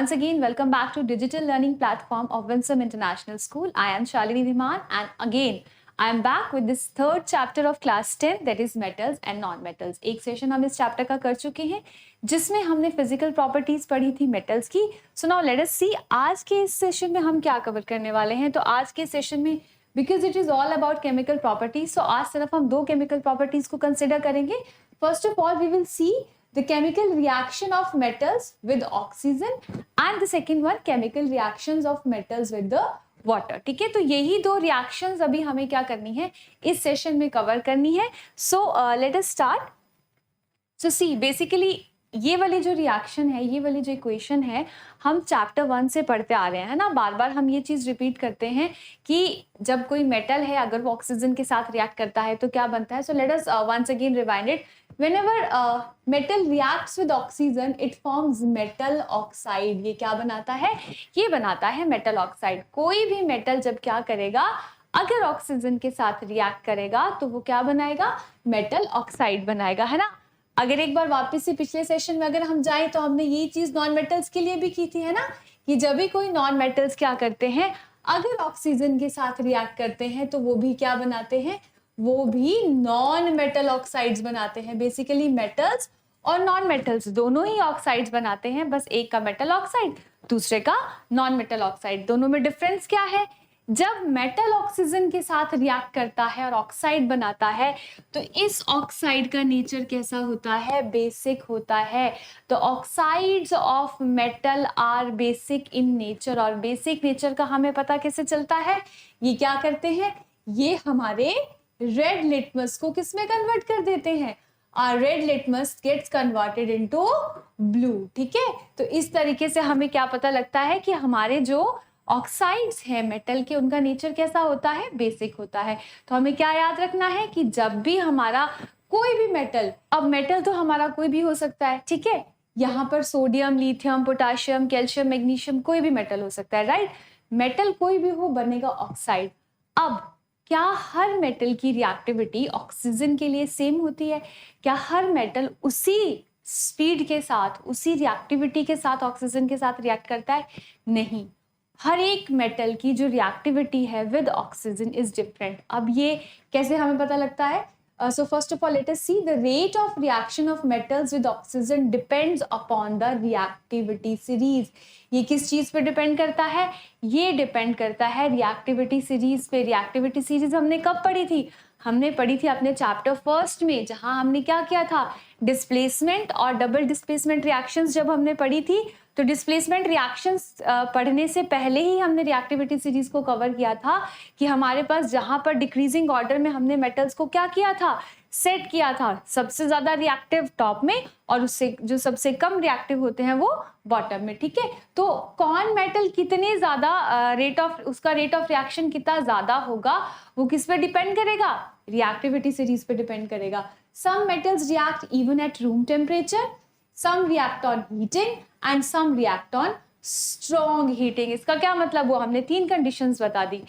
Once again, welcome back to digital learning platform of Winsome International School. I am Shalini Dhiman and again I am back with this third chapter of class 10 that is metals and non-metals. एक session हम इस chapter का कर चुके हैं जिसमें हमने physical properties पढ़ी थी मेटल्स की. सो नाउ लेट अस सी आज के इस सेशन में हम क्या कवर करने वाले हैं. तो आज के सेशन में because it is all about chemical properties, so आज सिर्फ हम दो केमिकल प्रॉपर्टीज को कंसिडर करेंगे. First of all we will see the chemical reaction of metals with oxygen and the second one chemical reactions of metals with the water. ठीक है, तो यही दो reactions अभी हमें क्या करनी है इस सेशन में कवर करनी है. So let us start. So see basically ये वाली जो रिएक्शन है, ये वाली जो इक्वेशन है, हम चैप्टर 1 से पढ़ते आ रहे हैं ना. बार बार हम ये चीज रिपीट करते हैं कि जब कोई मेटल है अगर वो ऑक्सीजन के साथ रिएक्ट करता है तो क्या बनता है. So let us once again rewind it. Whenever metal reacts with oxygen, it forms metal oxide. ये क्या बनाता है? ये बनाता है metal oxide. कोई भी metal जब क्या करेगा, अगर ऑक्सीजन के साथ रिएक्ट करेगा तो वो क्या बनाएगा? मेटल ऑक्साइड बनाएगा, है ना. अगर एक बार वापस से पिछले सेशन में अगर हम जाएं तो हमने ये चीज नॉन मेटल्स के लिए भी की थी, है ना, कि जब भी कोई नॉन मेटल्स क्या करते हैं अगर ऑक्सीजन के साथ रिएक्ट करते हैं तो वो भी क्या बनाते हैं, वो भी नॉन मेटल ऑक्साइड्स बनाते हैं. बेसिकली मेटल्स और नॉन मेटल्स दोनों ही ऑक्साइड्स बनाते हैं, बस एक का मेटल ऑक्साइड दूसरे का नॉन मेटल ऑक्साइड. दोनों में डिफरेंस क्या है? जब मेटल ऑक्सीजन के साथ रिएक्ट करता है और ऑक्साइड बनाता है तो इस ऑक्साइड का नेचर कैसा होता है? बेसिक होता है. तो oxides of metal are basic in nature. और बेसिक नेचर का हमें पता कैसे चलता है? ये क्या करते हैं, ये हमारे रेड लिटमस को किस में कन्वर्ट कर देते हैं? Red litmus gets converted into blue. ठीक है, तो इस तरीके से हमें क्या पता लगता है कि हमारे जो ऑक्साइड्स हैं मेटल के, उनका नेचर कैसा होता है? बेसिक होता है. तो हमें क्या याद रखना है कि जब भी हमारा कोई भी मेटल, अब मेटल तो हमारा कोई भी हो सकता है, ठीक है, यहाँ पर sodium, lithium, potassium, calcium, magnesium, कोई भी मेटल हो सकता है, राइट. मेटल कोई भी हो बनेगा ऑक्साइड. अब क्या हर मेटल की रिएक्टिविटी ऑक्सीजन के लिए सेम होती है? क्या हर मेटल उसी स्पीड के साथ, उसी रिएक्टिविटी के साथ ऑक्सीजन के साथ रिएक्ट करता है? नहीं. हर एक मेटल की जो रिएक्टिविटी है विद ऑक्सीजन इज डिफरेंट. अब ये कैसे हमें पता लगता है? So first of all, let us see the rate of reaction of metals with oxygen depends upon the reactivity series. ये किस चीज पे डिपेंड करता है? ये डिपेंड करता है रिएक्टिविटी सीरीज पे. रिएक्टिविटी सीरीज हमने कब पढ़ी थी? हमने पढ़ी थी अपने चैप्टर फर्स्ट में, जहां हमने क्या किया था? डिस्प्लेसमेंट और डबल डिस्प्लेसमेंट रिएक्शंस जब हमने पढ़ी थी, तो डिस्प्लेसमेंट रिएक्शंस पढ़ने से पहले ही हमने रिएक्टिविटी सीरीज को कवर किया था कि हमारे पास जहां पर डिक्रीजिंग ऑर्डर में हमने मेटल्स को क्या किया था? सेट किया था. सबसे ज्यादा रिएक्टिव टॉप में और उससे जो सबसे कम रिएक्टिव होते हैं वो बॉटम में. ठीक है, तो कौन मेटल कितने ज्यादा रेट ऑफ, उसका रेट ऑफ रिएक्शन कितना ज्यादा होगा, वो किस पे डिपेंड करेगा? रिएक्टिविटी सीरीज पे डिपेंड करेगा. Some metals react even at room temperature, some react on heating and some react on strong heating. इसका क्या मतलब हुआ? हमने 3 कंडीशंस बता दी.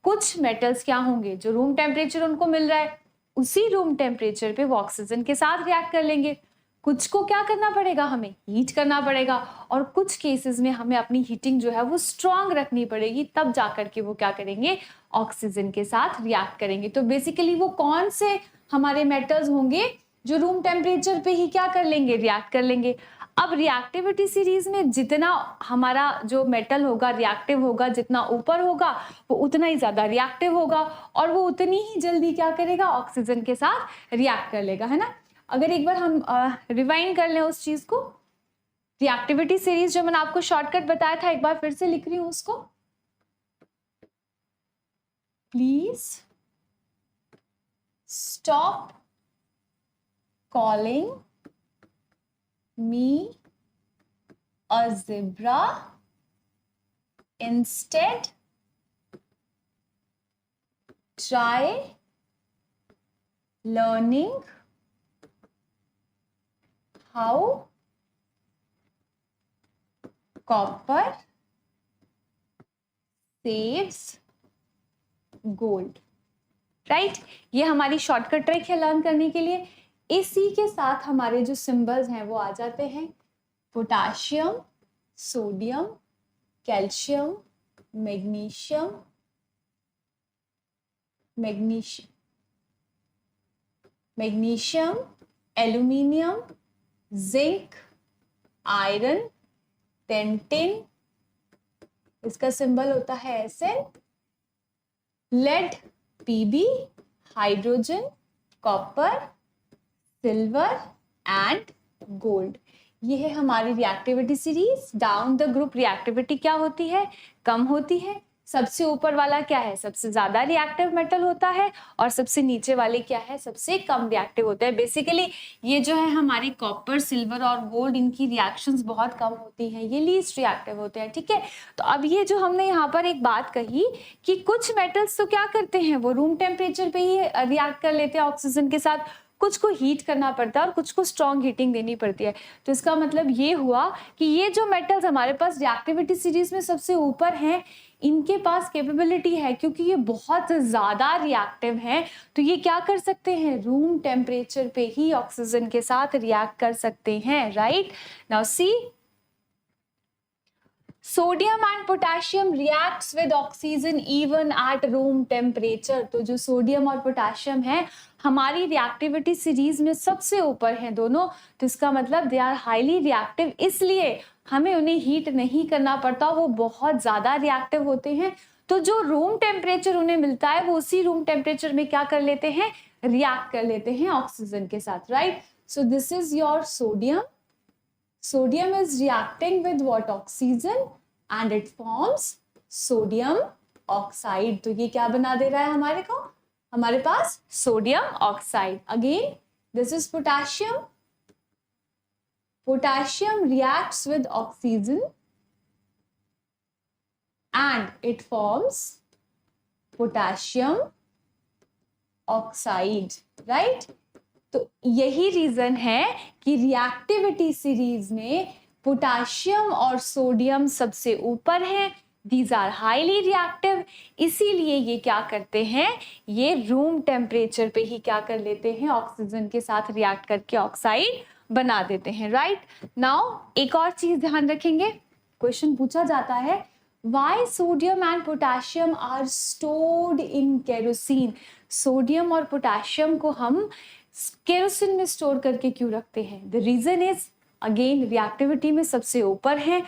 कुछ मेटल्स क्या होंगे जो रूम टेम्परेचर उनको मिल रहा है, उसी रूम टेम्परेचर पे वो ऑक्सीजन के साथ रिएक्ट कर लेंगे. कुछ को क्या करना पड़ेगा? हमें हीट करना पड़ेगा. और कुछ केसेस में हमें अपनी हीटिंग जो है वो स्ट्रॉन्ग रखनी पड़ेगी, तब जाकर के वो क्या करेंगे? ऑक्सीजन के साथ रिएक्ट करेंगे. तो बेसिकली वो कौन से हमारे मेटल्स होंगे जो रूम टेम्परेचर पे ही क्या कर लेंगे? रिएक्ट कर लेंगे. अब रिएक्टिविटी सीरीज में जितना हमारा जो मेटल होगा रिएक्टिव होगा, जितना ऊपर होगा वो उतना ही ज्यादा रिएक्टिव होगा और वो उतनी ही जल्दी क्या करेगा? ऑक्सीजन के साथ रिएक्ट कर लेगा, है ना. अगर एक बार हम रिवाइंड कर लें उस चीज को, रिएक्टिविटी सीरीज जो मैंने आपको शॉर्टकट बताया था, एक बार फिर से लिख रही हूं उसको. Please stop calling me a zebra, instead try learning how copper saves gold. Right, ये हमारी शॉर्टकट ट्रिक है लर्न करने के लिए. इसी के साथ हमारे जो सिंबल्स हैं वो आ जाते हैं. Potassium, sodium, calcium, magnesium, aluminium, zinc, iron, tin, इसका सिंबल होता है Sn, lead, Pb, hydrogen, copper, silver and gold. ये है हमारी reactivity series. Down the group reactivity क्या होती है? कम होती है। सबसे ऊपर वाला क्या है? सबसे ज्यादा रिएक्टिव मेटल होता है, और सबसे नीचे वाले क्या है? सबसे कम रिएक्टिव होता है। बेसिकली ये जो है हमारे कॉपर, सिल्वर और गोल्ड, इनकी रिएक्शंस बहुत कम होती हैं, ये लीस्ट रिएक्टिव होते हैं, ठीक है। तो अब ये जो हमने यहाँ पर एक बात कही कि कुछ मेटल्स तो क्या करते हैं, वो रूम टेम्परेचर पे ही रिएक्ट कर लेते हैं ऑक्सीजन के साथ, कुछ को हीट करना पड़ता है और कुछ को स्ट्रॉन्ग हीटिंग देनी पड़ती है। तो इसका मतलब ये हुआ कि ये जो मेटल्स हमारे पास रिएक्टिविटी सीरीज में सबसे ऊपर हैं, इनके पास कैपेबिलिटी है, क्योंकि ये बहुत ज़्यादा रिएक्टिव हैं, तो ये क्या कर सकते हैं? रूम टेम्परेचर पे ही ऑक्सीजन के साथ रिएक्ट कर सकते हैं, right. Now see, sodium and potassium reacts with oxygen even at room temperature. तो जो सोडियम और पोटेशियम है हमारी रिएक्टिविटी सीरीज में सबसे ऊपर हैं दोनों, तो इसका मतलब दे आर हाईली रिएक्टिव, इसलिए हमें उन्हें हीट नहीं करना पड़ता, वो बहुत ज्यादा रिएक्टिव होते हैं। तो जो रूम टेम्परेचर उन्हें मिलता है वो उसी रूम टेम्परेचर में क्या कर लेते हैं? रिएक्ट कर लेते हैं ऑक्सीजन के साथ, right. So this is your sodium. Sodium is reacting with what? Oxygen, and it forms sodium oxide. तो ये क्या बना दे रहा है हमारे को? हमारे पास sodium oxide. Again, this is potassium. Potassium reacts with oxygen and it forms potassium oxide, right? तो यही रीजन है कि रिएक्टिविटी सीरीज में पोटेशियम और सोडियम सबसे ऊपर हैं, दीज आर हाईली रिएक्टिव, इसीलिए ये क्या करते हैं? ये रूम टेम्परेचर पे ही क्या कर लेते हैं? ऑक्सीजन के साथ रिएक्ट करके ऑक्साइड बना देते हैं, राइट। नाउ एक और चीज ध्यान रखेंगे, क्वेश्चन पूछा जाता है, why sodium and potassium are stored in kerosene. Sodium और पोटेशियम को हम केरोसिन में स्टोर करके क्यों रखते हैं? The reason is again reactivity में सबसे ऊपर हैं,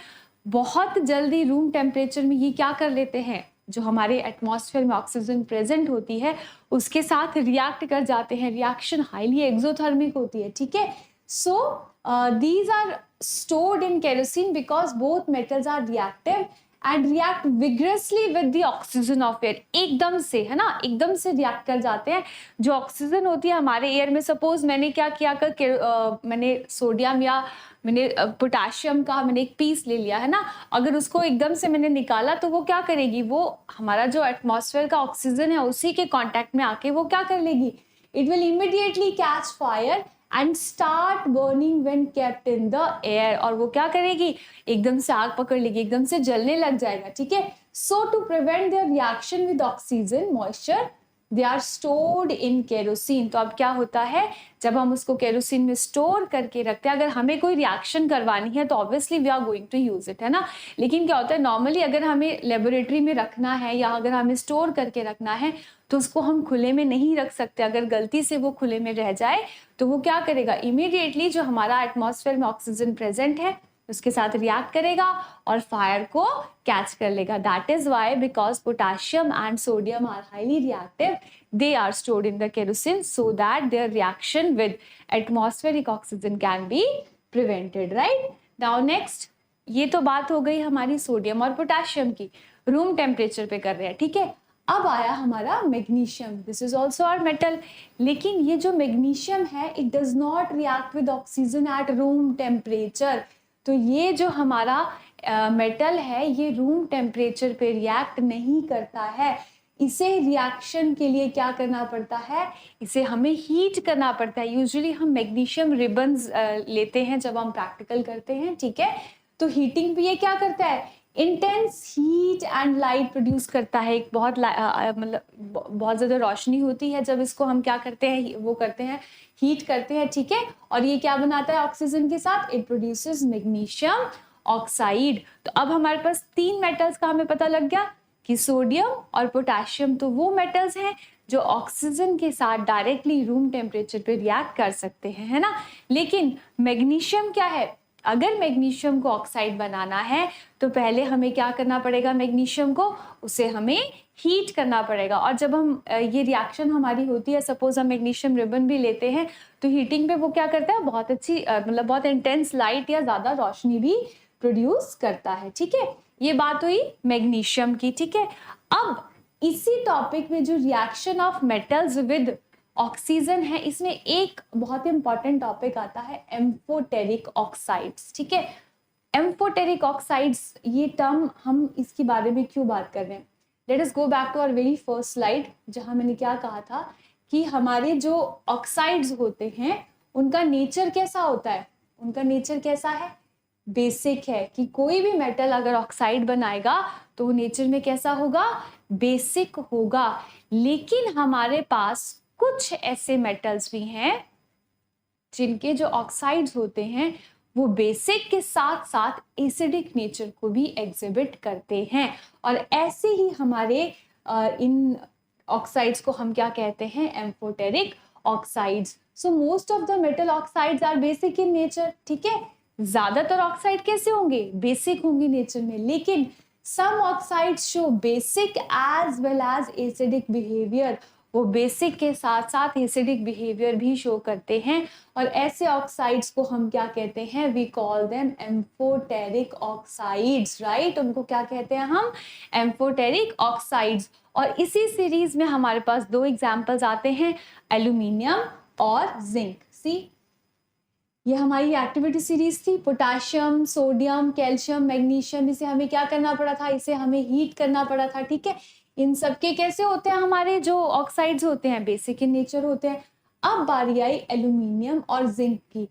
बहुत जल्दी रूम टेम्परेचर में ये क्या कर लेते हैं? जो हमारे एटमॉस्फेयर में ऑक्सीजन प्रेजेंट होती है उसके साथ रिएक्ट कर जाते हैं, रिएक्शन हाईली एक्सोथर्मिक होती है, ठीक है। So these are stored in kerosene because both metals are reactive and react vigorously with the oxygen of air. एकदम से, है ना, एकदम से रिएक्ट कर जाते हैं। जो ऑक्सीजन होती है हमारे एयर में, सपोज मैंने क्या किया कर मैंने सोडियम या मैंने पोटेशियम का मैंने एक पीस ले लिया, है ना, अगर उसको एकदम से मैंने निकाला तो वो क्या करेगी? वो हमारा जो एटमॉस्फेयर का ऑक्सीजन है उसी के कांटेक्ट में आके वो क्या कर लेगी? It will immediately catch fire and start burning when kept in the air। और वो क्या करेगी? एकदम से आग पकड़ लेगी, एकदम से जलने लग जाएगा, ठीक है। So to prevent their reaction with oxygen moisture, they are stored in kerosene। तो अब क्या होता है, जब हम उसको केरोसिन में स्टोर करके रखते हैं, अगर हमें कोई रिएक्शन करवानी है तो obviously we are going to use it, है ना। लेकिन क्या होता है, नॉर्मली अगर हमें लेबोरेटरी में रखना है या अगर हमें स्टोर करके रखना है तो उसको हम खुले में नहीं रख सकते। अगर गलती से वो खुले में रह जाए तो वो क्या करेगा? इमीडिएटली जो हमारा एटमॉस्फेयर में ऑक्सीजन प्रेजेंट है उसके साथ रिएक्ट करेगा और फायर को कैच कर लेगा। That is why, because potassium and sodium are highly reactive, they are stored in the kerosene so that their reaction with atmospheric oxygen can be prevented, right? Now next, ये तो बात हो गई हमारी sodium और potassium की, room temperature पे कर रहे हैं, ठीक है। अब आया हमारा magnesium, this is also our metal, लेकिन ये जो मैग्नीशियम है it does not react with oxygen at room temperature. तो ये जो हमारा मेटल है ये रूम टेम्परेचर पे रिएक्ट नहीं करता है, इसे रिएक्शन के लिए क्या करना पड़ता है? इसे हमें हीट करना पड़ता है। यूजुअली हम मैग्नीशियम रिबन्स लेते हैं जब हम प्रैक्टिकल करते हैं, ठीक है। तो हीटिंग भी ये क्या करता है? Intense heat and light produce करता है, एक बहुत मतलब बहुत ज़्यादा रोशनी होती है जब इसको हम क्या करते हैं, वो करते हैं, हीट करते हैं, ठीक है। और ये क्या बनाता है ऑक्सीजन के साथ? It produces magnesium oxide. तो अब हमारे पास 3 मेटल्स का हमें पता लग गया कि सोडियम और पोटेशियम तो वो मेटल्स हैं जो ऑक्सीजन के साथ डायरेक्टली रूम टेम्परेचर पे रिएक्ट कर सकते हैं, है ना। लेकिन मैग्नीशियम क्या है, अगर मैग्नीशियम को ऑक्साइड बनाना है तो पहले हमें क्या करना पड़ेगा, मैग्नीशियम को उसे हमें हीट करना पड़ेगा। और जब हम ये रिएक्शन हमारी होती है, सपोज हम मैग्नीशियम रिबन भी लेते हैं तो हीटिंग पे वो क्या करता है, बहुत अच्छी मतलब बहुत इंटेंस लाइट या ज़्यादा रोशनी भी प्रोड्यूस करता है, ठीक है। ये बात हुई मैग्नीशियम की, ठीक है। अब इसी टॉपिक में जो reaction of metals with oxygen है, इसमें एक बहुत इंपॉर्टेंट टॉपिक आता है एम्फोटेरिक ऑक्साइड्स, ठीक है। एम्फोटेरिक ऑक्साइड्स, ये टर्म हम इसके बारे में क्यों बात कर रहे हैं, let us go back to our very first slide, जहां मैंने क्या कहा था कि हमारे जो ऑक्साइड्स होते हैं उनका नेचर कैसा होता है, उनका नेचर कैसा है, बेसिक है। कि कोई भी मेटल अगर ऑक्साइड बनाएगा तो वो नेचर में कैसा होगा, बेसिक होगा। लेकिन हमारे पास कुछ ऐसे मेटल्स भी हैं जिनके जो ऑक्साइड्स होते हैं वो बेसिक के साथ साथ एसिडिक नेचर को भी एग्जिबिट करते हैं। और ऐसे ही हमारे इन ऑक्साइड्स को हम क्या कहते हैं, amphoteric oxides. So most of the metal oxides are basic in nature, ठीक है। ज्यादातर ऑक्साइड कैसे होंगे, बेसिक होंगे नेचर में, लेकिन some oxides show basic as well as acidic behaviour, वो बेसिक के साथ साथ एसिडिक बिहेवियर भी शो करते हैं। और ऐसे ऑक्साइड्स को हम क्या कहते हैं, we call them amphoteric oxides, right. उनको क्या कहते हैं हम, एम्फोटेरिक ऑक्साइड्स। और इसी सीरीज में हमारे पास 2 एग्जाम्पल्स आते हैं, एल्यूमिनियम और जिंक। सी, ये हमारी एक्टिविटी सीरीज थी, पोटेशियम, सोडियम, कैल्शियम, मैग्नीशियम, इसे हमें क्या करना पड़ा था, इसे हमें हीट करना पड़ा था, ठीक है। इन सब के कैसे होते हैं, हमारे जो ऑक्साइड्स होते हैं बेसिक इन नेचर होते हैं। अब बारी आई एल्यूमिनियम और जिंक की।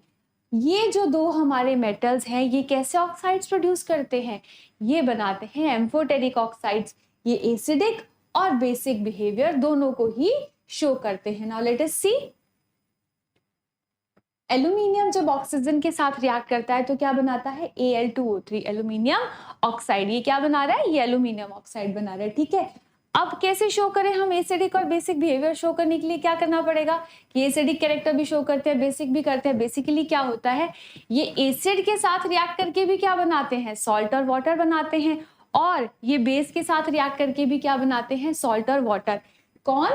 ये जो 2 हमारे मेटल्स हैं ये कैसे ऑक्साइड्स प्रोड्यूस करते हैं, ये बनाते हैं एम्फोटेरिक ऑक्साइड्स। ये एसिडिक और बेसिक बिहेवियर दोनों को ही शो करते हैं। नाउ लेट अस सी, एल्यूमिनियम जब ऑक्सीजन के साथ रिएक्ट करता है तो क्या बनाता है, Al2O3, एल्यूमिनियम ऑक्साइड। ये क्या बना रहा है, ये एल्यूमिनियम ऑक्साइड बना रहा है, ठीक है। अब कैसे शो करें हम एसिडिक और बेसिक बिहेवियर शो करने के लिए क्या करना पड़ेगा कि एसिडिक कैरेक्टर भी शो करते हैं, बेसिक भी करते हैं। बेसिकली क्या होता है, ये एसिड के साथ रिएक्ट करके भी क्या बनाते हैं, सॉल्ट और वाटर बनाते हैं। और ये बेस के साथ रिएक्ट करके भी क्या बनाते हैं, सॉल्ट और वाटर। कौन,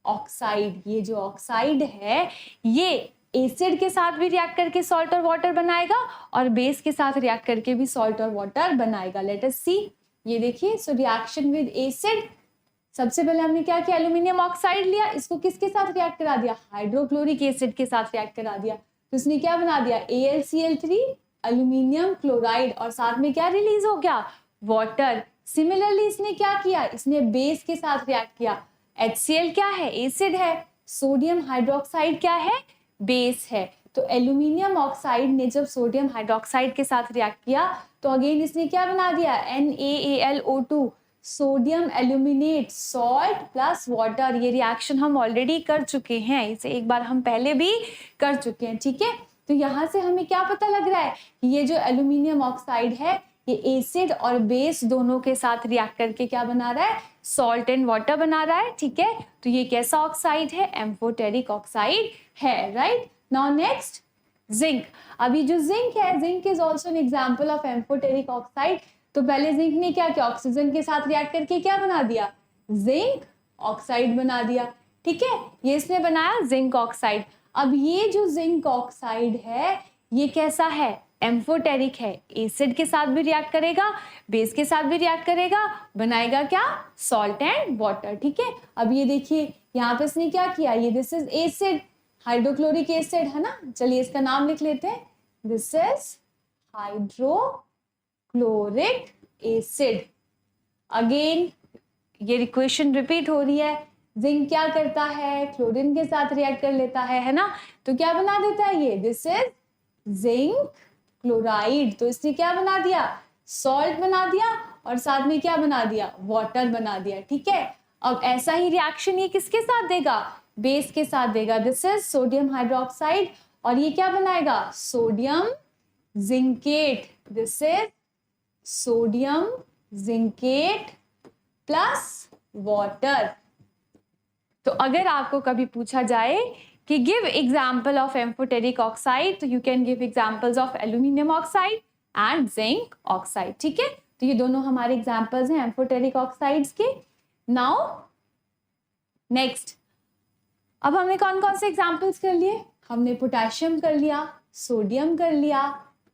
ऑक्साइड। ये जो ऑक्साइड है ये एसिड के साथ भी रिएक्ट करके सॉल्ट और वाटर बनाएगा और बेस के साथ रिएक्ट करके भी सॉल्ट और वाटर बनाएगा। लेट अस सी, ये देखिए, सो रिएक्शन विद एसिड, सबसे पहले हमने क्या किया, एल्यूमिनियम ऑक्साइड लिया, इसको किसके साथ रिएक्ट करा दिया, हाइड्रोक्लोरिक एसिड के साथ रिएक्ट करा दिया। तो इसने क्या बना दिया, AlCl3, एल्यूमिनियम क्लोराइड, और साथ में क्या रिलीज हो गया, वाटर। सिमिलरली इसने क्या किया, इसने बेस के साथ रिएक्ट किया। HCl क्या है, एसिड है। सोडियम हाइड्रोक्साइड क्या है, बेस है। तो एल्यूमिनियम ऑक्साइड ने जब सोडियम हाइड्रोक्साइड के साथ रिएक्ट किया तो अगेन इसने क्या बना दिया, NaAlO2, sodium aluminate, salt plus water. ये रिएक्शन हम ऑलरेडी कर चुके हैं, इसे एक बार हम पहले भी कर चुके हैं, ठीक है। तो यहाँ से हमें क्या पता लग रहा है कि ये जो एल्यूमिनियम ऑक्साइड है ये एसिड और बेस दोनों के साथ रिएक्ट करके क्या बना रहा है, सॉल्ट एंड वाटर बना रहा है, ठीक है। तो ये कैसा ऑक्साइड है, एम्फोटेरिक ऑक्साइड है, राइट। Now next, zinc. अभी जो जिंक है, zinc is also an example of amphoteric oxide. तो पहले जिंक ने क्या किया, ऑक्सीजन के साथ रिएक्ट करके क्या बना दिया, जिंक ऑक्साइड बना दिया, ठीक है। ये इसने बनाया जिंक ऑक्साइड। अब ये जो जिंक ऑक्साइड है ये कैसा है, एम्फोटेरिक है, एसिड के साथ भी रिएक्ट करेगा, बेस के साथ भी रिएक्ट करेगा, बनाएगा क्या, सॉल्ट एंड वाटर, ठीक है। अब ये देखिए यहाँ पे इसने क्या किया, ये this is acid, hydrochloric acid है ना, चलिए इसका नाम लिख लेते हैं, this is hydrochloric acid. Again ये इक्वेशन रिपीट हो रही है, जिंक क्या करता है, क्लोरीन के साथ रिएक्ट कर लेता है ना, तो क्या बना देता है ये, दिस इज जिंक क्लोराइड। तो इसने क्या बना दिया, सॉल्ट बना दिया और साथ में क्या बना दिया, वाटर बना दिया, ठीक है। अब ऐसा ही रिएक्शन ये किसके साथ देगा, बेस के साथ देगा, दिस इज सोडियम हाइड्रोक्साइड, और ये क्या बनाएगा, sodium zincate, this is sodium zincate plus water. तो अगर आपको कभी पूछा जाए कि give example of amphoteric oxide, तो you can give examples of aluminium oxide and zinc oxide. ठीक है, तो ये दोनों हमारे एग्जाम्पल्स हैं एम्फोटेरिक ऑक्साइड्स के। नाउ नेक्स्ट, अब हमने कौन कौन से एग्जाम्पल्स कर लिए? हमने पोटेशियम कर लिया, सोडियम कर लिया,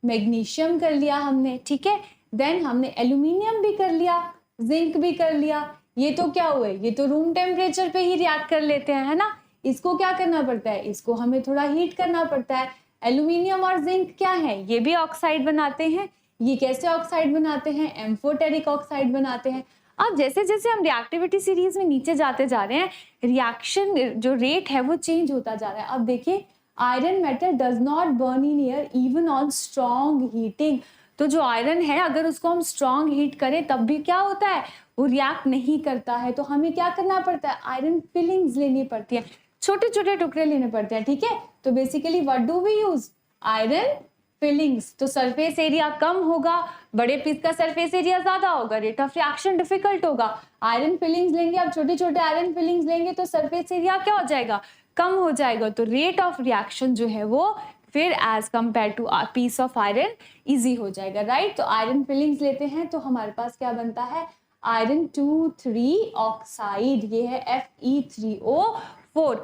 मैग्नीशियम कर लिया हमने, ठीक है। देन हमने एल्यूमिनियम भी कर लिया, जिंक भी कर लिया। ये तो क्या हुए, ये तो रूम टेम्परेचर पे ही रिएक्ट कर लेते हैं, है ना। इसको क्या करना पड़ता है, इसको हमें थोड़ा हीट करना पड़ता है। एल्यूमिनियम और जिंक क्या है, ये भी ऑक्साइड बनाते हैं। ये कैसे ऑक्साइड बनाते हैं? एम्फोटेरिक ऑक्साइड बनाते हैं। अब जैसे जैसे हम रिएक्टिविटी सीरीज में नीचे जाते जा रहे हैं, रिएक्शन जो रेट है वो चेंज होता जा रहा है। अब देखिए, iron metal does not burn in air even on strong heating. तो जो आयरन है, अगर उसको हम स्ट्रॉन्ग हीट करें तब भी क्या होता है, वो रिएक्ट नहीं करता है। तो हमें क्या करना पड़ता है, आयरन फिलिंग्स लेनी पड़ती है, छोटे छोटे टुकड़े लेने पड़ते हैं, ठीक है। तो basically what do we use, iron filings. तो सरफेस एरिया कम होगा, बड़े पीस का सरफेस एरिया ज्यादा होगा, रेट ऑफ रिएक्शन डिफिकल्ट होगा। आयरन फिलिंग्स लेंगे, अब छोटे छोटे आयरन फिलिंग्स लेंगे तो सरफेस एरिया क्या हो जाएगा, कम हो जाएगा। तो रेट ऑफ रिएक्शन जो है वो फिर as compare to piece of iron easy हो जाएगा, राइट। तो आयरन फिलिंग्स लेते हैं तो हमारे पास क्या बनता है, आयरन 2,3 ऑक्साइड, ये है Fe3O4।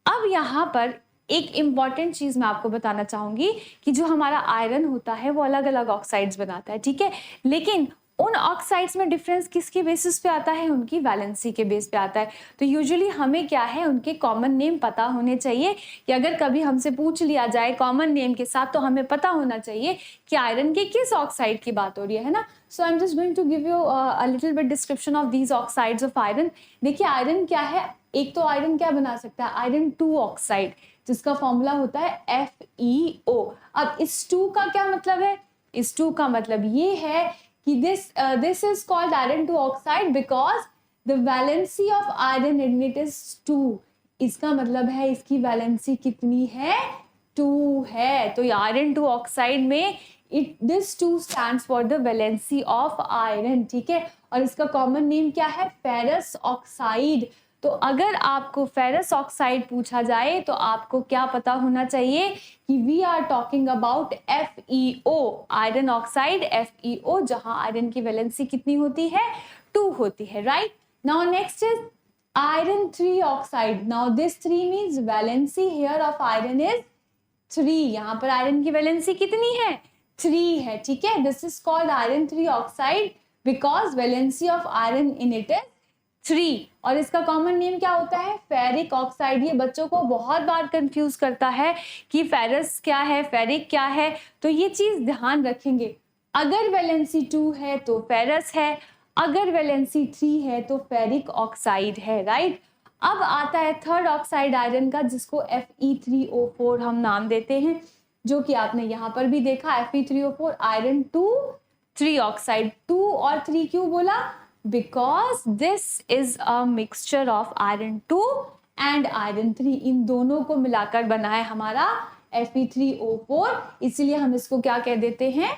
अब यहाँ पर एक इम्पॉर्टेंट चीज मैं आपको बताना चाहूंगी कि जो हमारा आयरन होता है वो अलग अलग ऑक्साइड्स बनाता है, ठीक है। लेकिन उन ऑक्साइड्स में डिफरेंस किसके बेसिस पे आता है, उनकी वैलेंसी के बेस पे आता है। तो यूजुअली हमें क्या है, उनके कॉमन नेम पता होने चाहिए कि अगर कभी हमसे पूछ लिया जाए कॉमन नेम के साथ तो हमें पता होना चाहिए कि आयरन के किस ऑक्साइड की बात हो रही है ना। So I am just going to give you a little bit description of these oxides of iron. देखिए आयरन क्या है, एक तो आयरन क्या बना सकता है, आयरन 2 ऑक्साइड, जिसका फॉर्मूला होता है FeO। अब इस 2 का क्या मतलब है, इस 2 का मतलब ये है कि this is called iron 2 oxide because the valency of iron in it is 2। इसका मतलब है इसकी वैलेंसी कितनी है, 2 है। तो आयरन 2 ऑक्साइड में this 2 stands for the valency of iron, ठीक है। और इसका कॉमन नेम क्या है, फेरस ऑक्साइड। तो अगर आपको फेरस ऑक्साइड पूछा जाए तो आपको क्या पता होना चाहिए कि we are talking about FeO, iron oxide FeO, जहां आयरन की वैलेंसी कितनी होती है, 2 होती है, right. Now next is iron 3 oxide. Now this 3 means valency here of iron is 3। यहाँ पर आयरन की वैलेंसी कितनी है, 3 है, ठीक है। This is called iron 3 oxide because valency of iron in it is 3। और इसका कॉमन नेम क्या होता है, फेरिक ऑक्साइड। ये बच्चों को बहुत बार कंफ्यूज करता है कि फेरस क्या है, फेरिक क्या है। तो ये चीज ध्यान रखेंगे, अगर वैलेंसी 2 है तो फेरस है, अगर वैलेंसी 3 है तो फेरिक ऑक्साइड है, राइट। अब आता है थर्ड ऑक्साइड आयरन का, जिसको Fe3O4 हम नाम देते हैं, जो कि आपने यहाँ पर भी देखा, Fe3O4 आयरन 2,3 ऑक्साइड। 2 और 3 क्यों बोला, because this is a mixture of iron 2 and iron 3। इन दोनों को मिलाकर बना है हमारा Fe3O4, इसलिए हम इसको क्या कह देते हैं,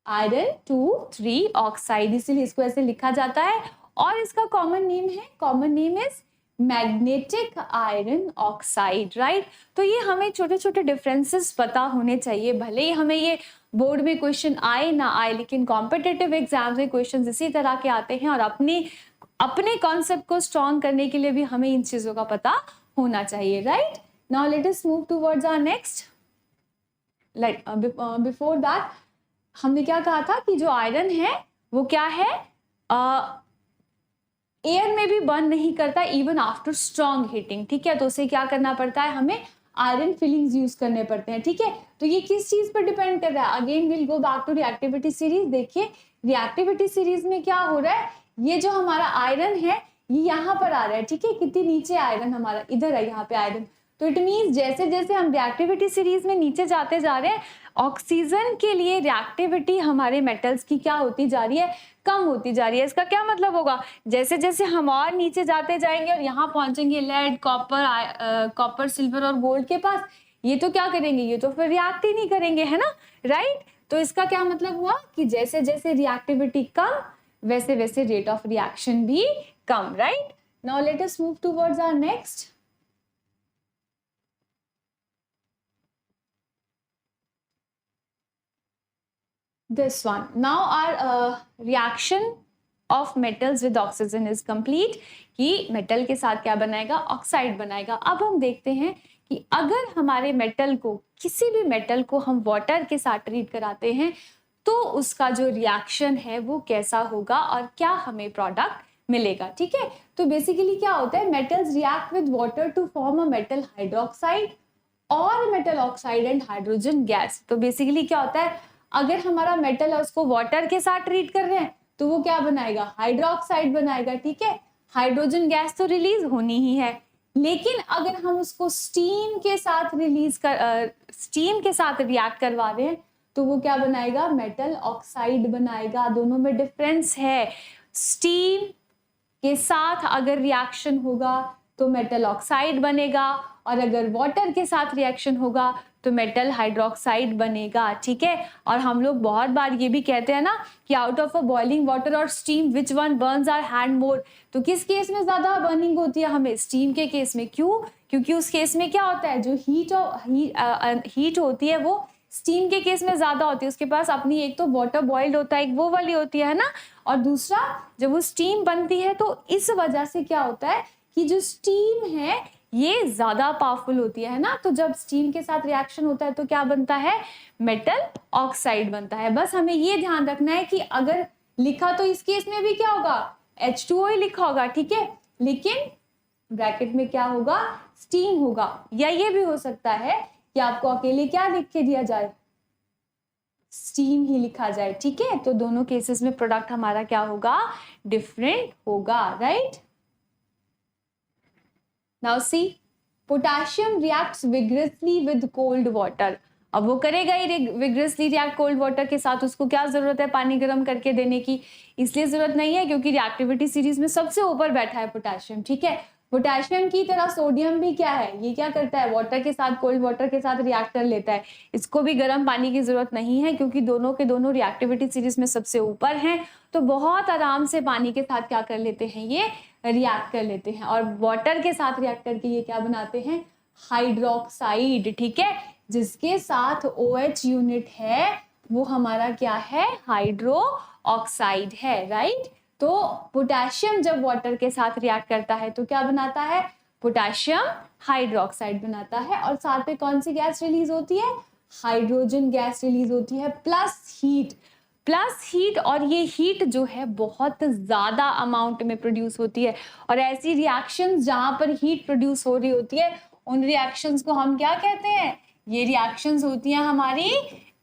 आयरन 2,3 ऑक्साइड, इसीलिए इसको ऐसे लिखा जाता है। और इसका कॉमन नेम है, common name is magnetic iron oxide, right. तो ये हमें छोटे छोटे डिफरेंसेस पता होने चाहिए, भले ही हमें ये बोर्ड में क्वेश्चन आए ना आए, लेकिन कॉम्पिटिटिव एग्जाम्स में क्वेश्चन इसी तरह के आते हैं। और अपने कॉन्सेप्ट को स्ट्रॉन्ग करने के लिए भी हमें इन चीजों का पता होना चाहिए, right. Now let us move towards our next. Before that हमने क्या कहा था कि जो आयरन है वो क्या है, एयर में भी बर्न नहीं करता इवन आफ्टर स्ट्रॉन्ग हीटिंग, ठीक है। तो उसे क्या करना पड़ता है, हमें आयरन फिलिंग्स यूज करने पड़ते हैं, ठीक है। तो ये किस चीज पर डिपेंड कर रहा है, again will go back to reactivity series. देखिए रिएक्टिविटी सीरीज में क्या हो रहा है, ये जो हमारा आयरन है ये यहाँ पर आ रहा है, ठीक है। कितनी नीचे आयरन हमारा, इधर है यहाँ पे आयरन। तो इट मीन्स जैसे जैसे हम रिएक्टिविटी सीरीज में नीचे जाते जा रहे हैं, ऑक्सीजन के लिए रिएक्टिविटी हमारे मेटल्स की क्या होती जा रही है, कम होती जा रही है। इसका क्या मतलब होगा, जैसे जैसे हम और नीचे जाते जाएंगे और यहाँ पहुंचेंगे लेड, कॉपर, सिल्वर और गोल्ड के पास, ये तो क्या करेंगे, ये तो फिर रिएक्ट ही नहीं करेंगे, है ना, राइट। तो इसका क्या मतलब हुआ कि जैसे जैसे रिएक्टिविटी कम वैसे वैसे रेट ऑफ रिएक्शन भी कम, right? Now let us move towards our next. This one. Now our reaction of metals with oxygen is complete. कि मेटल के साथ क्या बनाएगा? ऑक्साइड बनाएगा. अब हम देखते हैं कि अगर हमारे मेटल को, किसी भी मेटल को हम वाटर के साथ ट्रीट कराते हैं तो उसका जो रिएक्शन है वो कैसा होगा और क्या हमें प्रोडक्ट मिलेगा. ठीक है, तो बेसिकली क्या होता है, metals react with water to form a metal hydroxide और metal oxide and hydrogen gas. तो बेसिकली क्या होता है, अगर हमारा मेटल है उसको वाटर के साथ ट्रीट कर रहे हैं तो वो क्या बनाएगा? हाइड्रोक्साइड बनाएगा. ठीक है, हाइड्रोजन गैस तो रिलीज होनी ही है, लेकिन अगर हम उसको स्टीम के साथ स्टीम के साथ रिएक्ट करवा रहे हैं तो वो क्या बनाएगा? मेटल ऑक्साइड बनाएगा. दोनों में डिफरेंस है. स्टीम के साथ अगर रिएक्शन होगा तो मेटल ऑक्साइड बनेगा और अगर वाटर के साथ रिएक्शन होगा तो मेटल हाइड्रोक्साइड बनेगा. ठीक है, और हम लोग बहुत बार ये भी कहते हैं ना कि out of a boiling water और steam which one burns our hand more. तो किस केस में ज्यादा बर्निंग होती है हमें? स्टीम के केस में. क्यों? क्योंकि उस केस में क्या होता है, जो हीट होती है वो स्टीम के केस में ज्यादा होती है. उसके पास अपनी एक तो वाटर बॉइल्ड होता है, एक वो वाली होती है ना, और दूसरा जब वो स्टीम बनती है तो इस वजह से क्या होता है कि जो स्टीम है ये ज्यादा पावरफुल होती है ना. तो जब स्टीम के साथ रिएक्शन होता है तो क्या बनता है? मेटल ऑक्साइड बनता है. बस हमें ये ध्यान रखना है कि अगर लिखा तो इस केस में भी क्या होगा? H2O ही लिखा होगा. ठीक है, लेकिन ब्रैकेट में क्या होगा? स्टीम होगा. या ये भी हो सकता है कि आपको अकेले क्या लिख के दिया जाए? स्टीम ही लिखा जाए. ठीक है, तो दोनों केसेस में प्रोडक्ट हमारा क्या होगा? डिफरेंट होगा, right? Now see, potassium reacts vigorously with cold water. अब वो करेगा ही vigorously react cold water के साथ. उसको क्या जरूरत है? पानी गर्म करके देने की. इसलिए जरूरत नहीं है क्योंकि रिएक्टिविटी सीरीज में सबसे ऊपर बैठा है पोटेशियम. ठीक है, पोटेशियम की तरह सोडियम भी क्या है? ये क्या करता है? वाटर के साथ, कोल्ड वाटर के साथ रिएक्ट कर लेता है. इसको भी गर्म पानी की जरूरत नहीं है क्योंकि दोनों के दोनों रिएक्टिविटी सीरीज में सबसे ऊपर हैं. तो बहुत आराम से पानी के साथ क्या कर लेते हैं? ये रिएक्ट कर लेते हैं. और वाटर के साथ रिएक्ट करके ये क्या बनाते हैं? हाइड्रोक्साइड. ठीक है, जिसके साथ OH यूनिट है वो हमारा क्या है? हाइड्रो ऑक्साइड है, राइट? तो पोटेशियम जब वाटर के साथ रिएक्ट करता है तो क्या बनाता है? पोटेशियम हाइड्रोक्साइड बनाता है. और साथ में कौन सी गैस रिलीज होती है? हाइड्रोजन गैस रिलीज होती है प्लस हीट. और ये हीट जो है बहुत ज्यादा अमाउंट में प्रोड्यूस होती है. और ऐसी रिएक्शंस जहां पर हीट प्रोड्यूस हो रही होती है उन रिएक्शंस को हम क्या कहते हैं? ये रिएक्शंस होती हैं हमारी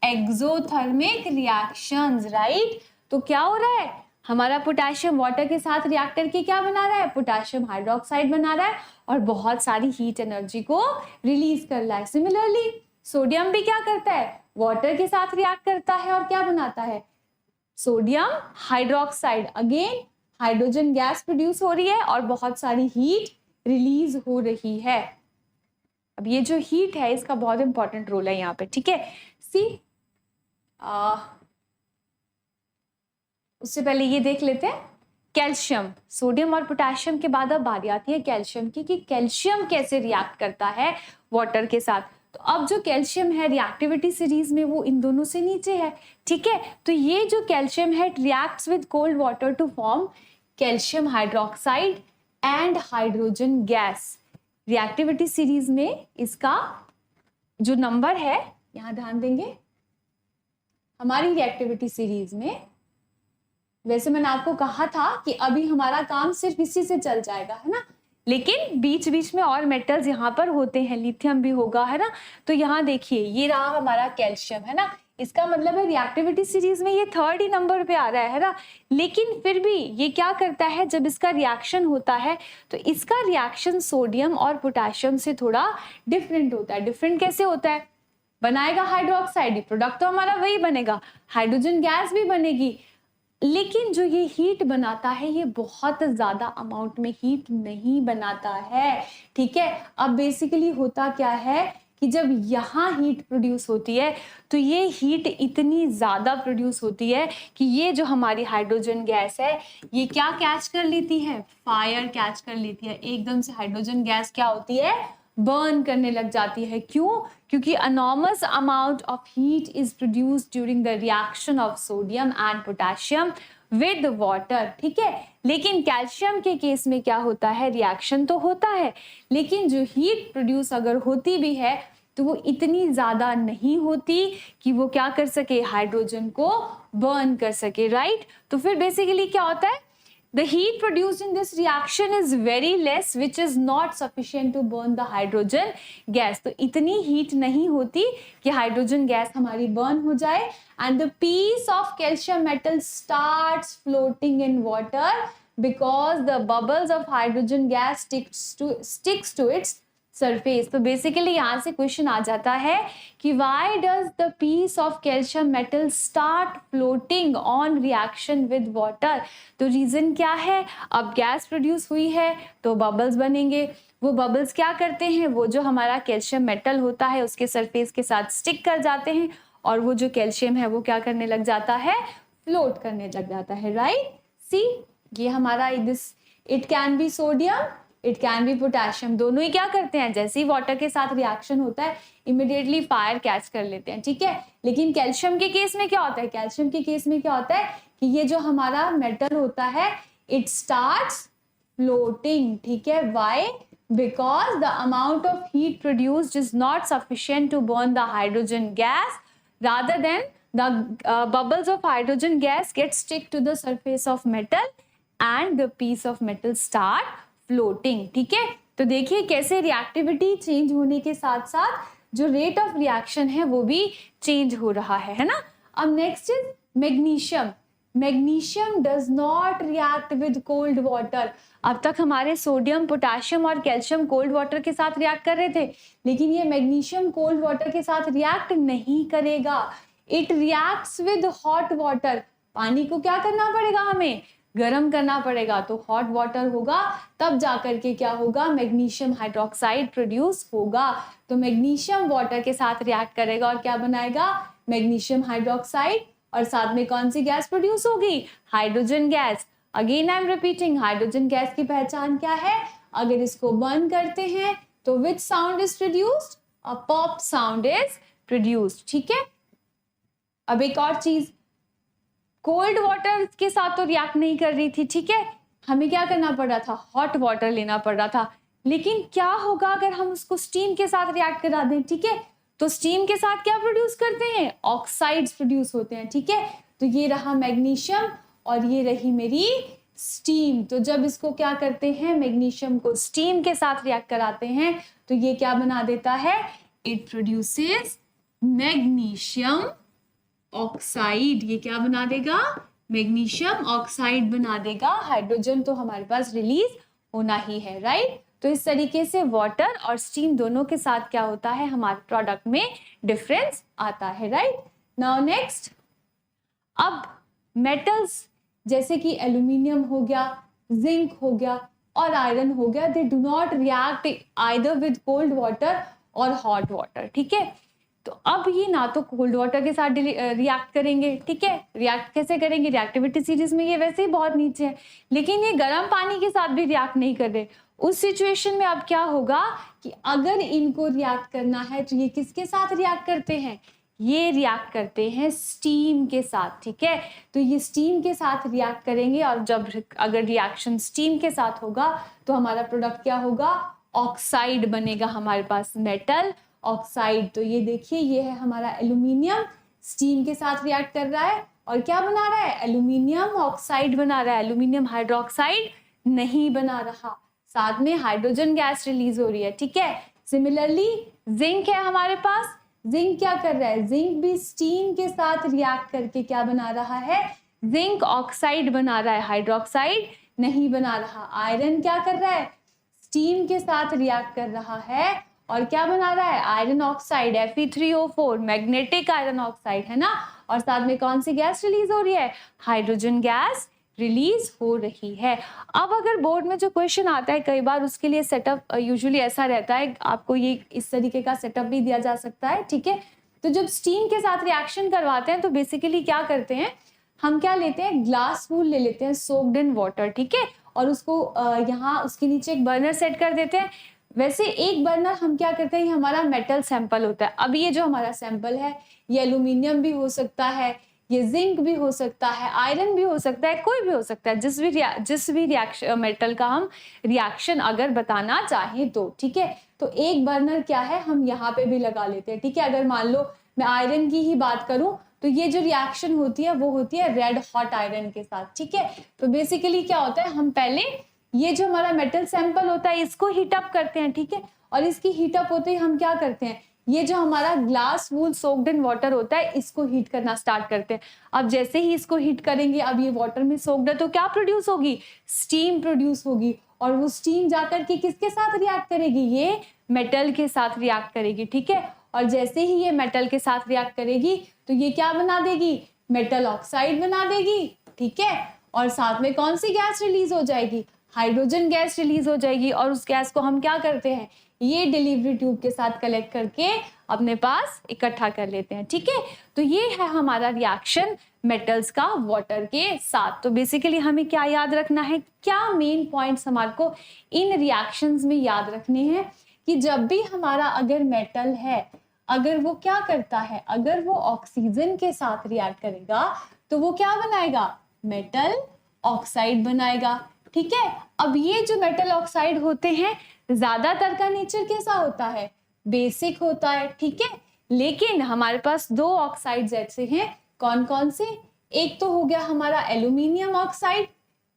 एक्सोथर्मिक रिएक्शंस, राइट? तो क्या हो रहा है? हमारा पोटेशियम वाटर के साथ रिएक्ट करके क्या बना रहा है? पोटेशियम हाइड्रोक्साइड बना रहा है और बहुत सारी हीट एनर्जी को रिलीज कर रहा है. सिमिलरली सोडियम भी क्या करता है? वाटर के साथ रिएक्ट करता है और क्या बनाता है? Sodium hydroxide. Again hydrogen gas produce हो रही है और बहुत सारी हीट रिलीज हो रही है. अब ये जो हीट है इसका बहुत इंपॉर्टेंट रोल है यहाँ पे. ठीक है, सी उससे पहले ये देख लेते हैं कैल्शियम. सोडियम और पोटेशियम के बाद अब बारी आती है कैल्शियम की, कि कैल्शियम कैसे रिएक्ट करता है वाटर के साथ. तो अब जो कैल्शियम है रिएक्टिविटी सीरीज में वो इन दोनों से नीचे है. ठीक है, तो ये जो कैल्शियम है reacts with cold water to form calcium hydroxide and hydrogen gas. Reactivity series में इसका जो नंबर है, यहां ध्यान देंगे, हमारी रिएक्टिविटी सीरीज में वैसे मैंने आपको कहा था कि अभी हमारा काम सिर्फ इसी से चल जाएगा, है ना, लेकिन बीच बीच में और मेटल्स यहाँ पर होते हैं. लिथियम भी होगा, है ना. तो यहाँ देखिए ये रहा हमारा कैल्शियम, है ना. इसका मतलब है रिएक्टिविटी सीरीज में ये थर्ड ही नंबर पे आ रहा है ना. लेकिन फिर भी ये क्या करता है, जब इसका रिएक्शन होता है तो इसका रिएक्शन सोडियम और पोटेशियम से थोड़ा डिफरेंट होता है. डिफरेंट कैसे होता है? बनाएगा हाइड्रोक्साइड, प्रोडक्ट तो हमारा वही बनेगा, हाइड्रोजन गैस भी बनेगी, लेकिन जो ये हीट बनाता है ये बहुत ज्यादा अमाउंट में हीट नहीं बनाता है. ठीक है, अब बेसिकली होता क्या है कि कि जब यहाँ हीट प्रोड्यूस होती है तो ये हीट इतनी ज़्यादा प्रोड्यूस होती है कि ये जो हमारी हाइड्रोजन गैस है ये क्या कैच कर लेती है, फायर कैच कर लेती है। एकदम से हाइड्रोजन गैस क्या होती है, बर्न करने लग जाती है। क्यों? क्योंकि enormous amount of heat is produced during the reaction of sodium and potassium with water, ठीक है। लेकिन कैल्शियम के केस में क्या होता है, रिएक्शन तो होता है लेकिन जो हीट प्रोड्यूस अगर होती भी है तो वो इतनी ज़्यादा नहीं होती कि वो क्या कर सके, हाइड्रोजन को बर्न कर सके, राइट। तो फिर बेसिकली क्या होता है, the heat produced in this reaction is very less which is not sufficient to burn the hydrogen gas। तो इतनी हीट नहीं होती कि हाइड्रोजन गैस हमारी बर्न हो जाए and the piece of calcium metal starts floating in water because the bubbles of hydrogen gas sticks to its surface. तो basically यहाँ से क्वेश्चन आ जाता है कि why does the piece of calcium metal start floating on reaction with water. तो reason क्या है, अब गैस प्रोड्यूस हुई है तो बबल्स बनेंगे, वो बबल्स क्या करते हैं, वो जो हमारा कैल्शियम मेटल होता है उसके सरफेस के साथ स्टिक कर जाते हैं और वो जो कैल्शियम है वो क्या करने लग जाता है, फ्लोट करने लग जाता है, राइट। सी ये हमारा this, it can be sodium, it can be potassium, दोनों ही क्या करते हैं, जैसे ही वाटर के साथ रिएक्शन होता है इमिडिएटली फायर कैच कर लेते हैं, ठीक है। लेकिन कैल्शियम के केस में क्या होता है, कैल्शियम के केस में क्या होता है कि ये जो हमारा मेटल होता है इट स्टार्ट्स फ्लोटिंग, ठीक है। Why? Because the amount of heat produced is not sufficient to burn the hydrogen gas rather than the bubbles of hydrogen gas get stick to the surface of metal and the piece of metal start floating, ठीक है। तो देखिए कैसे reactivity change होने के साथ साथ जो रेट ऑफ रिएक्शन है वो भी चेंज हो रहा है ना। अब next is magnesium. Magnesium does not react with cold water. अब तक हमारे सोडियम, पोटेशियम और कैल्शियम कोल्ड वाटर के साथ रिएक्ट कर रहे थे लेकिन ये मैग्नीशियम कोल्ड वाटर के साथ रिएक्ट नहीं करेगा। It reacts with hot water. पानी को क्या करना पड़ेगा, हमें गर्म करना पड़ेगा, तो हॉट वाटर होगा तब जाकर के क्या होगा, मैग्नीशियम हाइड्रोक्साइड प्रोड्यूस होगा। तो मैग्नीशियम वाटर के साथ रिएक्ट करेगा और क्या बनाएगा, मैग्नीशियम हाइड्रोक्साइड, और साथ में कौन सी गैस प्रोड्यूस होगी, hydrogen gas. Again I am repeating, hydrogen gas की पहचान क्या है, अगर इसको बर्न करते हैं तो विच sound is produced, a pop sound is produced, ठीक है। अब एक और चीज, कोल्ड वाटर के साथ तो रिएक्ट नहीं कर रही थी, ठीक है, हमें क्या करना पड़ रहा था, हॉट वाटर लेना पड़ रहा था। लेकिन क्या होगा अगर हम उसको स्टीम के साथ रिएक्ट करा दें, ठीक है, तो स्टीम के साथ क्या प्रोड्यूस करते हैं, ऑक्साइड्स प्रोड्यूस होते हैं, ठीक है। तो ये रहा मैग्नीशियम और ये रही मेरी स्टीम। तो जब इसको क्या करते हैं, मैग्नीशियम को स्टीम के साथ रिएक्ट कराते हैं तो ये क्या बना देता है, इट प्रोड्यूसेस मैग्नीशियम ऑक्साइड। ये क्या बना देगा, मैग्नीशियम ऑक्साइड बना देगा। हाइड्रोजन तो हमारे पास रिलीज होना ही है, राइट। तो इस तरीके से वाटर और स्टीम दोनों के साथ क्या होता है, हमारे प्रोडक्ट में डिफरेंस आता है, राइट। नाउ नेक्स्ट, अब मेटल्स जैसे कि एल्यूमिनियम हो गया, जिंक हो गया और आयरन हो गया, they do not react either with cold water और हॉट वाटर, ठीक है। तो अब ये ना तो कोल्ड वाटर के साथ रिएक्ट करेंगे, ठीक है, रिएक्ट कैसे करेंगे, रिएक्टिविटी सीरीज में ये वैसे ही बहुत नीचे है, लेकिन ये गर्म पानी के साथ भी रिएक्ट नहीं कर रहे। उस सिचुएशन में अब क्या होगा कि अगर इनको रिएक्ट करना है तो ये किसके साथ रिएक्ट करते हैं, ये रिएक्ट करते हैं स्टीम के साथ, ठीक है। तो ये स्टीम के साथ रिएक्ट करेंगे और जब अगर रिएक्शन स्टीम के साथ होगा तो हमारा प्रोडक्ट क्या होगा, ऑक्साइड बनेगा हमारे पास, मेटल ऑक्साइड। तो ये देखिए ये है हमारा एल्यूमिनियम, स्टीम के साथ रिएक्ट कर रहा है और क्या बना रहा है, एल्यूमिनियम ऑक्साइड बना रहा है, एल्यूमिनियम हाइड्रोक्साइड नहीं बना रहा। साथ में हाइड्रोजन गैस रिलीज हो रही है, ठीक है। सिमिलरली जिंक है हमारे पास, जिंक क्या कर रहा है, जिंक भी स्टीम के साथ रिएक्ट करके क्या बना रहा है, जिंक ऑक्साइड बना रहा है, हाइड्रोक्साइड नहीं बना रहा। आयरन क्या कर रहा है, स्टीम के साथ रिएक्ट कर रहा है और क्या बना रहा है, iron oxide, Fe3O4, magnetic iron oxide है ना। और साथ में कौन सी गैस रिलीज हो रही है, हाइड्रोजन गैस रिलीज हो रही है। अब अगर बोर्ड में जो क्वेश्चन आता है कई बार उसके लिए सेटअप यूजुअली ऐसा रहता है, आपको ये इस तरीके का सेटअप भी दिया जा सकता है, ठीक है। तो जब स्टीम के साथ रिएक्शन करवाते हैं तो बेसिकली क्या करते हैं, हम क्या लेते हैं, ग्लास वूल ले लेते हैं सोक्ड इन वाटर, ठीक है, और उसको यहाँ उसके नीचे एक बर्नर सेट कर देते हैं। वैसे एक बर्नर हम क्या करते हैं, ये हमारा मेटल सैंपल होता है। अब ये जो हमारा सैंपल है ये एल्यूमिनियम भी हो सकता है, ये जिंक भी हो सकता है, आयरन भी हो सकता है, कोई भी हो सकता है, जिस भी रिएक्शन मेटल का हम रिएक्शन अगर बताना चाहें तो, ठीक है। तो एक बर्नर क्या है, हम यहाँ पे भी लगा लेते हैं, ठीक है। अगर मान लो मैं आयरन की ही बात करूं तो ये जो रिएक्शन होती है वो होती है रेड हॉट आयरन के साथ, ठीक है। तो बेसिकली क्या होता है, हम पहले ये जो हमारा मेटल सैंपल होता है इसको हीटअप करते हैं, ठीक है, और इसकी हीटअप होते ही हम क्या करते हैं, ये जो हमारा glass wool soaked in water होता है इसको हीट करना स्टार्ट करते हैं। अब जैसे ही इसको हीट करेंगे, अब ये वाटर में सोक्ड है तो क्या प्रोड्यूस होगी, स्टीम प्रोड्यूस होगी, और वो स्टीम जाकर के किसके साथ रिएक्ट करेगी, ये मेटल के साथ रिएक्ट करेगी, ठीक है। और जैसे ही ये मेटल के साथ रिएक्ट करेगी तो ये क्या बना देगी, मेटल ऑक्साइड बना देगी, ठीक है। और साथ में कौन सी गैस रिलीज हो जाएगी, हाइड्रोजन गैस रिलीज हो जाएगी, और उस गैस को हम क्या करते हैं, ये डिलीवरी ट्यूब के साथ कलेक्ट करके अपने पास इकट्ठा कर लेते हैं, ठीक है। तो ये है हमारा रिएक्शन मेटल्स का वाटर के साथ। तो बेसिकली हमें क्या याद रखना है, क्या मेन पॉइंट्स हमारे को इन रिएक्शंस में याद रखने हैं, कि जब भी हमारा अगर मेटल है, अगर वो क्या करता है, अगर वो ऑक्सीजन के साथ रिएक्ट करेगा तो वो क्या बनाएगा, मेटल ऑक्साइड बनाएगा, ठीक है। अब ये जो मेटल ऑक्साइड होते हैं ज्यादातर का नेचर कैसा होता है, बेसिक होता है, ठीक है। लेकिन हमारे पास दो ऑक्साइड्स ऐसे हैं, कौन कौन से, एक तो हो गया हमारा एल्यूमिनियम ऑक्साइड,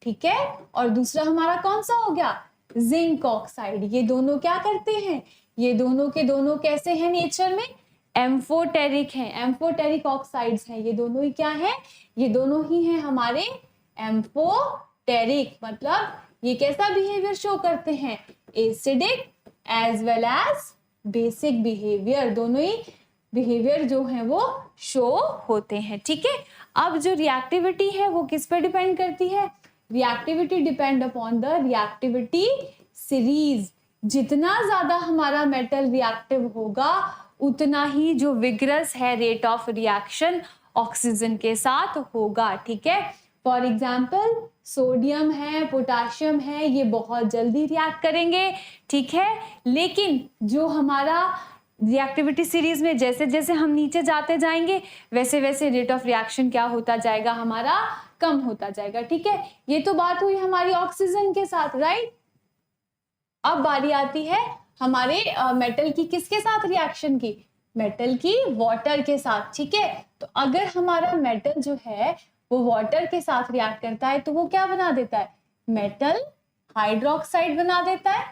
ठीक है, और दूसरा हमारा कौन सा हो गया, जिंक ऑक्साइड। ये दोनों क्या करते हैं, ये दोनों के दोनों कैसे हैं नेचर में, एम्फोटेरिक हैं, एम्फोटेरिक ऑक्साइड्स हैं, ये दोनों ही क्या हैं, ये दोनों ही हैं हमारे एम्फोटेरिक, मतलब ये कैसा बिहेवियर शो करते हैं, acidic as well as basic behaviour, दोनों ही बिहेवियर जो है वो शो होते हैं, ठीक है। अब जो रिएक्टिविटी है वो किस पे डिपेंड करती है, reactivity depend upon the reactivity series. जितना ज्यादा हमारा मेटल रिएक्टिव होगा उतना ही जो विग्रस है रेट ऑफ रिएक्शन ऑक्सीजन के साथ होगा, ठीक है। फॉर एग्जाम्पल सोडियम है, पोटाशियम है, ये बहुत जल्दी रिएक्ट करेंगे, ठीक है। लेकिन जो हमारा रिएक्टिविटी सीरीज में जैसे जैसे हम नीचे जाते जाएंगे वैसे वैसे रेट ऑफ रिएक्शन क्या होता जाएगा, हमारा कम होता जाएगा, ठीक है। ये तो बात हुई हमारी ऑक्सीजन के साथ, राइट। अब बारी आती है हमारे मेटल की किसके साथ रिएक्शन की, मेटल की वाटर के साथ, ठीक है। तो अगर हमारा मेटल जो है वो वाटर के साथ रिएक्ट करता है तो वो क्या बना देता है, मेटल हाइड्रोक्साइड बना देता है,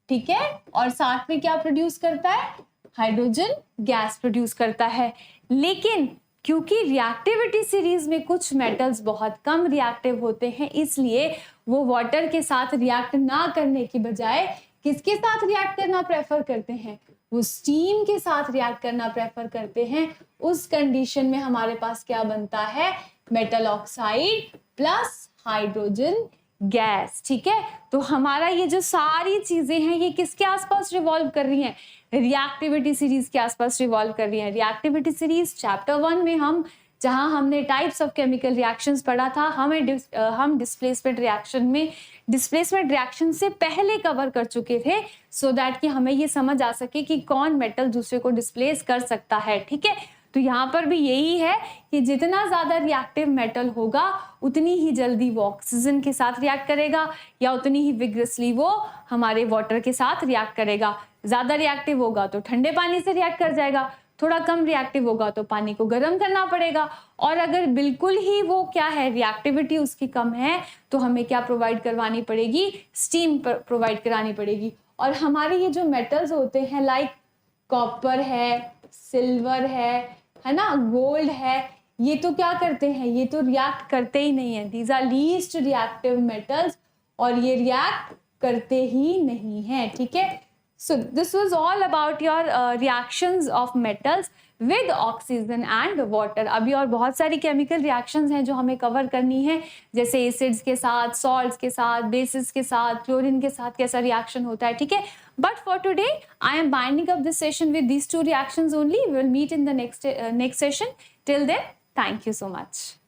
ठीक है। और साथ में क्या प्रोड्यूस करता है, हाइड्रोजन गैस प्रोड्यूस करता है। लेकिन क्योंकि रिएक्टिविटी सीरीज में कुछ मेटल्स बहुत कम रिएक्टिव होते हैं, इसलिए वो वाटर के साथ रिएक्ट ना करने की बजाय किसके साथ रिएक्ट करना प्रेफर करते हैं, वो स्टीम के साथ रिएक्ट करना प्रेफर करते हैं। उस कंडीशन में हमारे पास क्या बनता है, metal oxide plus hydrogen gas, ठीक है। तो हमारा ये जो सारी चीजें हैं ये किसके आसपास रिवॉल्व कर रही हैं, रिएक्टिविटी सीरीज के आसपास रिवॉल्व कर रही हैं। रिएक्टिविटी सीरीज चैप्टर 1 में हम जहां हमने टाइप्स ऑफ केमिकल रिएक्शंस पढ़ा था, हम डिस्प्लेसमेंट रिएक्शन में डिस्प्लेसमेंट रिएक्शन से पहले कवर कर चुके थे, सो दैट कि हमें ये समझ आ सके कि कौन मेटल दूसरे को डिस्प्लेस कर सकता है, ठीक है। तो यहाँ पर भी यही है कि जितना ज्यादा रिएक्टिव मेटल होगा उतनी ही जल्दी वो ऑक्सीजन के साथ रिएक्ट करेगा या उतनी ही विग्रसली वो हमारे वाटर के साथ रिएक्ट करेगा। ज्यादा रिएक्टिव होगा तो ठंडे पानी से रिएक्ट कर जाएगा, थोड़ा कम रिएक्टिव होगा तो पानी को गर्म करना पड़ेगा, और अगर बिल्कुल ही वो क्या है रिएक्टिविटी उसकी कम है तो हमें क्या प्रोवाइड करवानी पड़ेगी, स्टीम प्रोवाइड करानी पड़ेगी। और हमारे ये जो मेटल्स होते हैं लाइक कॉपर है, सिल्वर है ना, गोल्ड है, ये तो क्या करते हैं, ये तो रिएक्ट करते ही नहीं है, these are least reactive metals, और ये रिएक्ट करते ही नहीं है, ठीक है। So this was all about your reactions of metals. With oxygen and water. अभी और बहुत सारी केमिकल रिएक्शंस हैं जो हमें कवर करनी है, जैसे एसिड्स के साथ, सॉल्ट्स के साथ, बेसिस के साथ, क्लोरीन के साथ कैसा रिएक्शन होता है, ठीक है। But for today I am binding up this session with these 2 reactions only. We will meet in the next session. Till then, thank you so much.